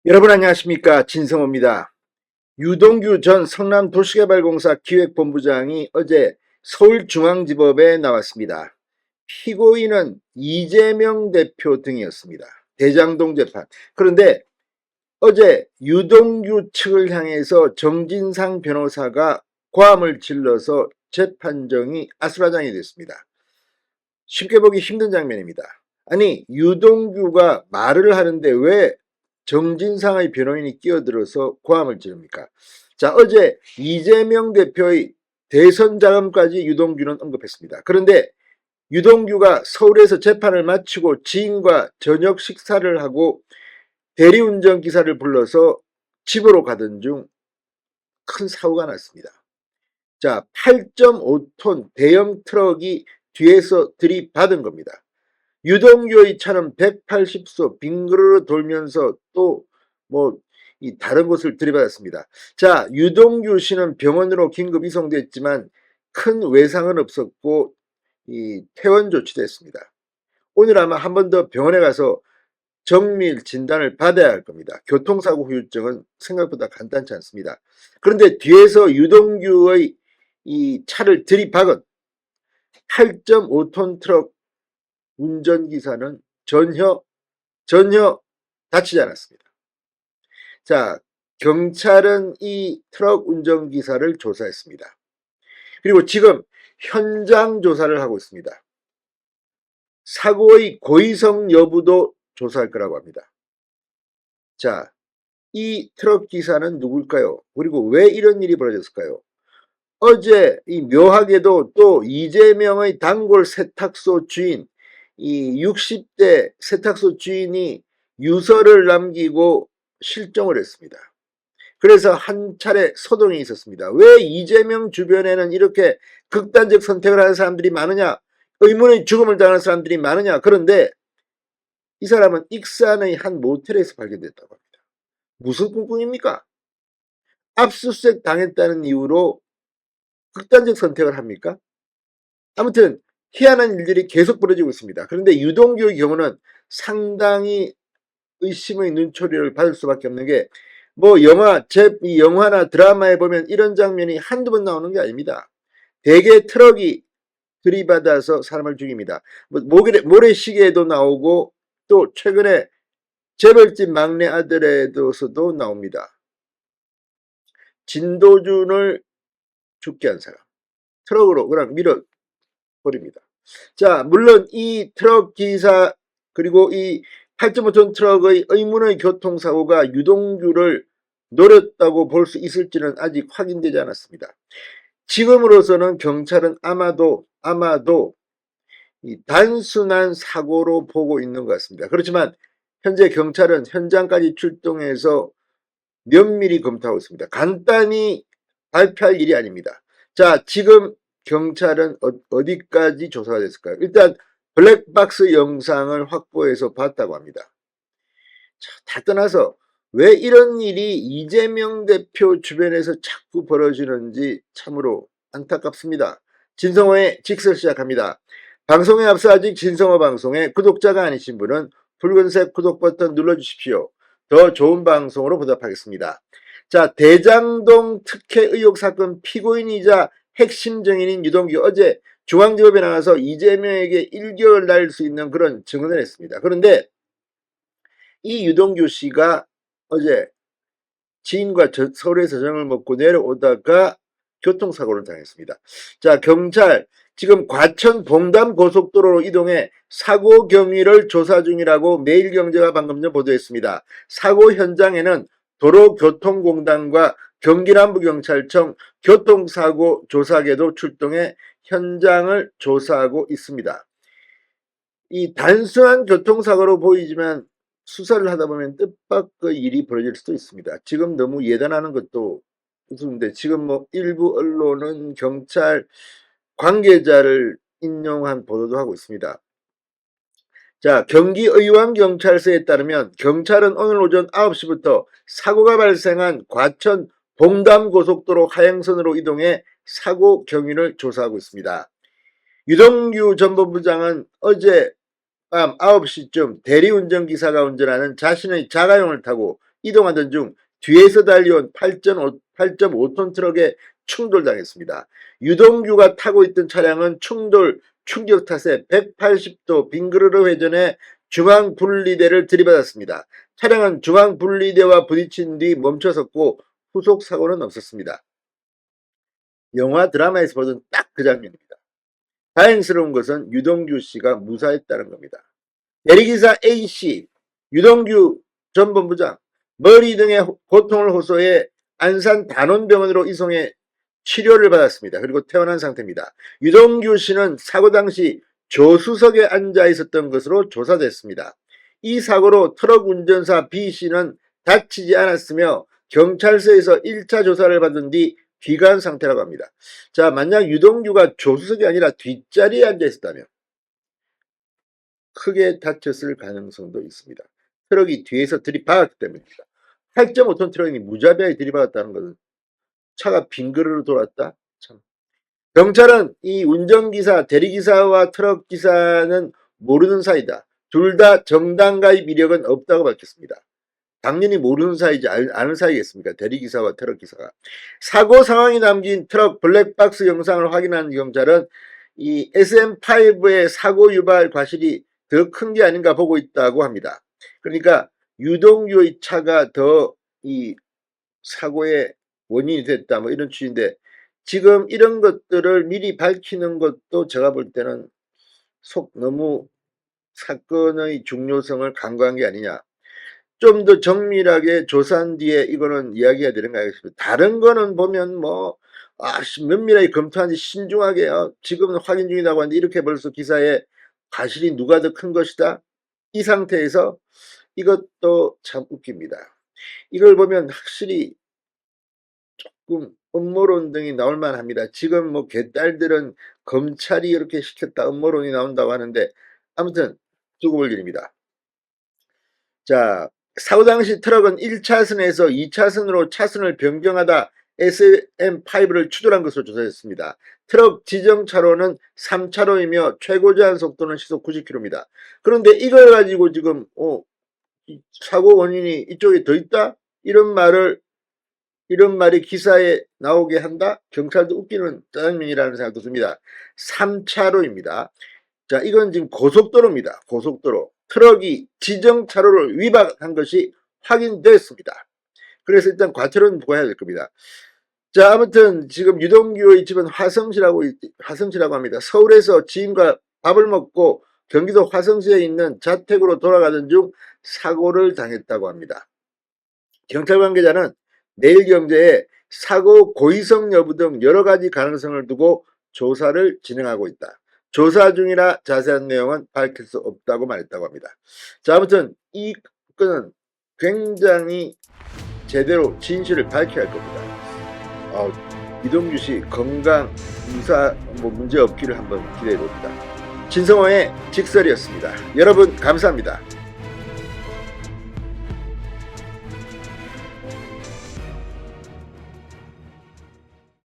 여러분 안녕하십니까, 진성호입니다. 유동규 전 성남도시개발공사 기획본부장이 어제 서울중앙지법에 나왔습니다. 피고인은 이재명 대표 등이었습니다. 대장동 재판. 그런데 어제 유동규 측을 향해서 정진상 변호사가 고함을 질러서 재판정이 아수라장이 됐습니다. 쉽게 보기 힘든 장면입니다. 아니, 유동규가 말을 하는데 왜 정진상의 변호인이 끼어들어서 고함을 지릅니까? 자, 어제 이재명 대표의 대선 자금까지 유동규는 언급했습니다. 그런데 유동규가 서울에서 재판을 마치고 지인과 저녁 식사를 하고 대리운전 기사를 불러서 집으로 가던 중 큰 사고가 났습니다. 자, 8.5톤 대형 트럭이 뒤에서 들이받은 겁니다. 유동규의 차는 180소 빙그르르 돌면서 또 다른 곳을 들이받았습니다. 자, 유동규 씨는 병원으로 긴급 이송됐지만 큰 외상은 없었고 퇴원 조치됐습니다. 오늘 아마 한 번 더 병원에 가서 정밀 진단을 받아야 할 겁니다. 교통사고 후유증은 생각보다 간단치 않습니다. 그런데 뒤에서 유동규의 이 차를 들이박은 8.5톤 트럭 운전기사는 전혀 다치지 않았습니다. 자, 경찰은 이 트럭 운전기사를 조사했습니다. 그리고 지금 현장 조사를 하고 있습니다. 사고의 고의성 여부도 조사할 거라고 합니다. 자, 이 트럭 기사는 누굴까요? 그리고 왜 이런 일이 벌어졌을까요? 어제 이 묘하게도 또 이재명의 단골 세탁소 주인, 이 60대 세탁소 주인이 유서를 남기고 실종을 했습니다. 그래서 한 차례 소동이 있었습니다. 왜 이재명 주변에는 이렇게 극단적 선택을 하는 사람들이 많으냐? 의문의 죽음을 당하는 사람들이 많으냐? 그런데 이 사람은 익산의 한 모텔에서 발견됐다고 합니다. 무슨 꿍꿍입니까? 압수수색 당했다는 이유로 극단적 선택을 합니까? 아무튼 희한한 일들이 계속 벌어지고 있습니다. 그런데 유동규의 경우는 상당히 의심의 눈초리를 받을 수밖에 없는 게 영화나 드라마에 보면 이런 장면이 한두 번 나오는 게 아닙니다. 대개 트럭이 들이받아서 사람을 죽입니다. 모래시계에도 나오고 또 최근에 재벌집 막내 아들에서도 나옵니다. 진도준을 죽게 한 사람. 트럭으로 그냥 밀어버립니다. 자, 물론 이 트럭 기사 그리고 이 8.5톤 트럭의 의문의 교통사고가 유동규를 노렸다고 볼 수 있을지는 아직 확인되지 않았습니다. 지금으로서는 경찰은 아마도 이 단순한 사고로 보고 있는 것 같습니다. 그렇지만 현재 경찰은 현장까지 출동해서 면밀히 검토하고 있습니다. 간단히 발표할 일이 아닙니다. 자, 지금 경찰은 어디까지 조사가 됐을까요? 일단 블랙박스 영상을 확보해서 봤다고 합니다. 자, 다 떠나서 왜 이런 일이 이재명 대표 주변에서 자꾸 벌어지는지 참으로 안타깝습니다. 진성호의 직설 시작합니다. 방송에 앞서 아직 진성호 방송에 구독자가 아니신 분은 붉은색 구독 버튼 눌러주십시오. 더 좋은 방송으로 보답하겠습니다. 자, 대장동 특혜 의혹 사건 피고인이자 핵심 증인인 유동규 어제 중앙지법에 나가서 이재명에게 일격을 날릴 수 있는 그런 증언을 했습니다. 그런데 이 유동규 씨가 어제 지인과 서울에서 저녁을 먹고 내려오다가 교통사고를 당했습니다. 자, 경찰 지금 과천 봉담 고속도로로 이동해 사고 경위를 조사 중이라고 매일경제가 방금 전 보도했습니다. 사고 현장에는 도로교통공단과 경기남부경찰청 교통사고 조사계도 출동해 현장을 조사하고 있습니다. 이 단순한 교통사고로 보이지만 수사를 하다 보면 뜻밖의 일이 벌어질 수도 있습니다. 지금 너무 예단하는 것도 우스운데 지금 일부 언론은 경찰 관계자를 인용한 보도도 하고 있습니다. 자, 경기 의왕경찰서에 따르면 경찰은 오늘 오전 9시부터 사고가 발생한 과천 봉담고속도로 하행선으로 이동해 사고 경위를 조사하고 있습니다. 유동규 전 본부장은 어제 밤 9시쯤 대리운전기사가 운전하는 자신의 자가용을 타고 이동하던 중 뒤에서 달려온 8.5톤 트럭에 충돌당했습니다. 유동규가 타고 있던 차량은 충격 탓에 180도 빙그르르 회전해 중앙분리대를 들이받았습니다. 차량은 중앙분리대와 부딪힌 뒤 멈춰섰고 후속 사고는 없었습니다. 영화 드라마에서 보던 딱 그 장면입니다. 다행스러운 것은 유동규 씨가 무사했다는 겁니다. 대리기사 A씨, 유동규 전 본부장, 머리 등의 고통을 호소해 안산 단원병원으로 이송해 치료를 받았습니다. 그리고 퇴원한 상태입니다. 유동규 씨는 사고 당시 조수석에 앉아 있었던 것으로 조사됐습니다. 이 사고로 트럭 운전사 B씨는 다치지 않았으며 경찰서에서 1차 조사를 받은 뒤 귀가한 상태라고 합니다. 자, 만약 유동규가 조수석이 아니라 뒷자리에 앉아 있었다면 크게 다쳤을 가능성도 있습니다. 트럭이 뒤에서 들이박았기 때문입니다. 8.5톤 트럭이 무자비하게 들이박았다는 것은 차가 빙그르르 돌았다? 참. 경찰은 이 운전기사, 대리기사와 트럭기사는 모르는 사이다. 둘 다 정당 가입 이력은 없다고 밝혔습니다. 당연히 모르는 사이지 아는 사이겠습니까? 대리기사와 트럭기사가. 사고 상황이 남긴 트럭 블랙박스 영상을 확인한 경찰은 이 SM5의 사고 유발 과실이 더 큰 게 아닌가 보고 있다고 합니다. 그러니까 유동규의 차가 더 이 사고의 원인이 됐다 뭐 이런 취지인데 지금 이런 것들을 미리 밝히는 것도 제가 볼 때는 너무 사건의 중요성을 간과한 게 아니냐. 좀 더 정밀하게 조사한 뒤에 이거는 이야기해야 되는 거 알겠습니다. 다른 거는 보면 뭐 면밀하게 검토하는지 신중하게 지금은 확인 중이라고 하는데 이렇게 벌써 기사에 과실이 누가 더 큰 것이다. 이 상태에서 이것도 참 웃깁니다. 이걸 보면 확실히 조금 음모론 등이 나올 만합니다. 지금 뭐 개딸들은 검찰이 이렇게 시켰다 음모론이 나온다고 하는데 아무튼 두고 볼 일입니다. 자, 사고 당시 트럭은 1차선에서 2차선으로 차선을 변경하다 SM5를 추돌한 것으로 조사됐습니다. 트럭 지정 차로는 3차로이며 최고 제한 속도는 시속 90km입니다. 그런데 이걸 가지고 지금 사고 원인이 이쪽에 더 있다? 이런 말이 기사에 나오게 한다? 경찰도 웃기는 짜장면이라는 생각도 듭니다. 3차로입니다. 자, 이건 지금 고속도로입니다. 고속도로. 트럭이 지정 차로를 위반한 것이 확인됐습니다. 그래서 일단 과태료는 부과해야 될 겁니다. 자, 아무튼 지금 유동규의 집은 화성시라고 합니다. 서울에서 지인과 밥을 먹고 경기도 화성시에 있는 자택으로 돌아가던 중 사고를 당했다고 합니다. 경찰 관계자는 내일경제에 사고 고의성 여부 등 여러 가지 가능성을 두고 조사를 진행하고 있다. 조사 중이라 자세한 내용은 밝힐 수 없다고 말했다고 합니다. 자, 아무튼 이 건은 굉장히 제대로 진실을 밝혀야 할 겁니다. 유동규 씨 건강 무사 문제 없기를 한번 기대해 봅니다. 진성호의 직설이었습니다. 여러분 감사합니다.